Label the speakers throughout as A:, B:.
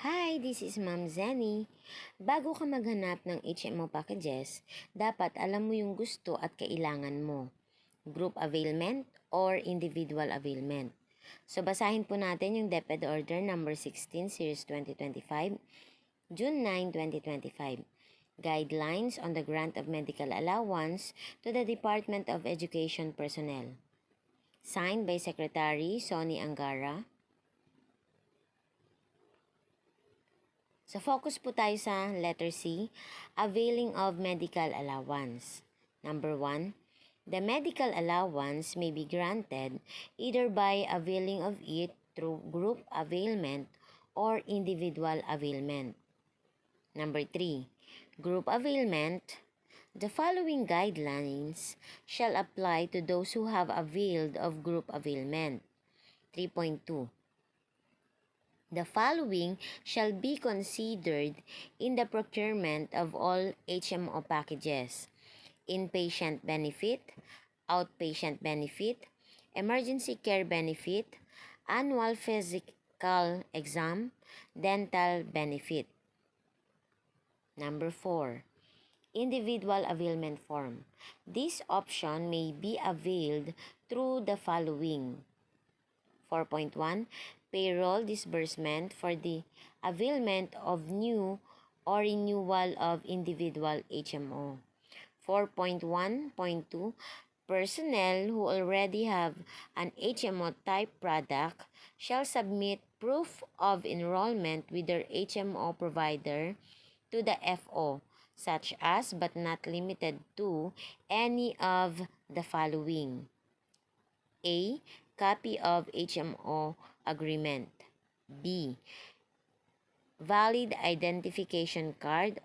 A: Hi, this is Ma'am Zenny. Bago ka maghanap ng HMO packages, dapat alam mo yung gusto at kailangan mo. Group availment or individual availment. So, basahin po natin yung DepEd Order number 16, Series 2025, June 9, 2025. Guidelines on the grant of medical allowance to the Department of Education personnel. Signed by Secretary Sonny Angara. So, focus po tayo sa letter C, availing of medical allowance. Number 1, the medical allowance may be granted either by availing of it through group availment or individual availment. Number 3, group availment. The following guidelines shall apply to those who have availed of group availment. 3.2. The following shall be considered in the procurement of all HMO packages: inpatient benefit, outpatient benefit, emergency care benefit, annual physical exam, dental benefit. Number 4. Individual availment form. This option may be availed through the following. 4.1. Payroll disbursement for the availment of new or renewal of individual HMO. 4.1.2. Personnel who already have an HMO type product shall submit proof of enrollment with their HMO provider to the FO, such as but not limited to any of the following. A. Copy of HMO agreement. B. Valid identification card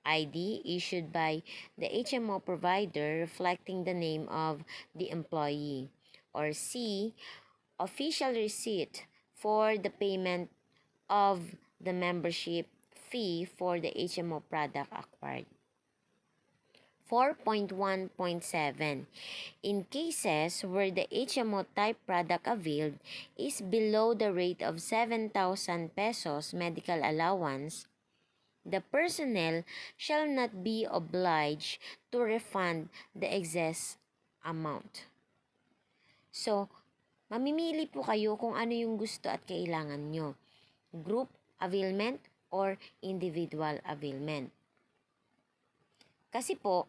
A: ID issued by the HMO provider reflecting the name of the employee. Or C. Official receipt for the payment of the membership fee for the HMO product acquired. 4.1.7. In cases where the HMO type product availed is below the rate of 7,000 pesos medical allowance, the personnel shall not be obliged to refund the excess amount. So, mamimili po kayo kung ano yung gusto at kailangan nyo. Group availment or individual availment. Kasi po,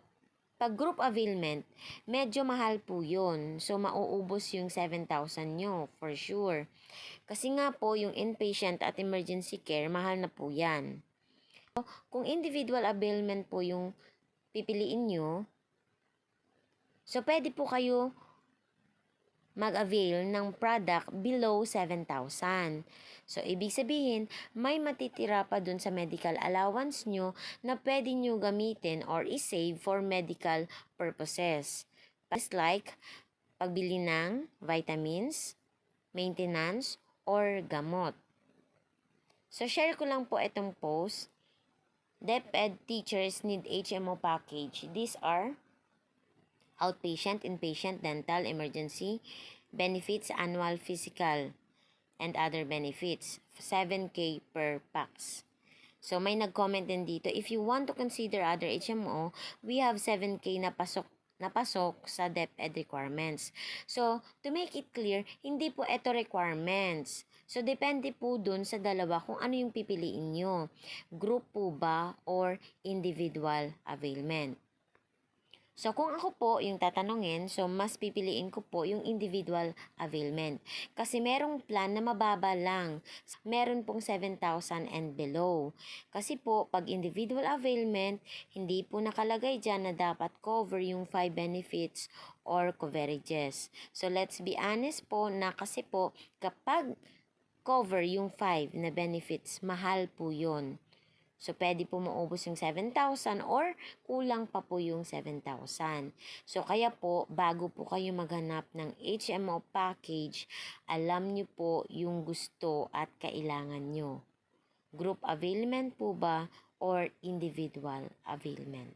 A: pag group availment, medyo mahal po yun. So, mauubos yung 7,000 nyo, for sure. Kasi nga po, yung inpatient at emergency care, mahal na po yan. So, kung individual availment po yung pipiliin nyo, so pwede po kayo mag-avail ng product below 7,000. So, ibig sabihin, may matitira pa dun sa medical allowance nyo na pwede nyo gamitin or isave for medical purposes. Just like, pagbili ng vitamins, maintenance, or gamot. So, share ko lang po itong post. DepEd teachers need HMO package. These are outpatient, inpatient, dental, emergency, benefits, annual physical, and other benefits. 7K per packs. So, may nag-comment din dito, if you want to consider other HMO, we have 7K na pasok sa DepEd requirements. So, to make it clear, hindi po ito requirements. So, depende po dun sa dalawa kung ano yung pipiliin nyo. Group po ba or individual availment? So, kung ako po yung tatanungin, so mas pipiliin ko po yung individual availment. Kasi merong plan na mababa lang. Meron pong 7,000 and below. Kasi po, pag individual availment, hindi po nakalagay dyan na dapat cover yung 5 benefits or coverages. So, let's be honest po na kasi po, kapag cover yung 5 na benefits, mahal po yun. So, pwede po maubos yung 7,000 or kulang pa po yung 7,000. So, kaya po, bago po kayo maghanap ng HMO package, alam nyo po yung gusto at kailangan nyo. Group availment po ba or individual availment?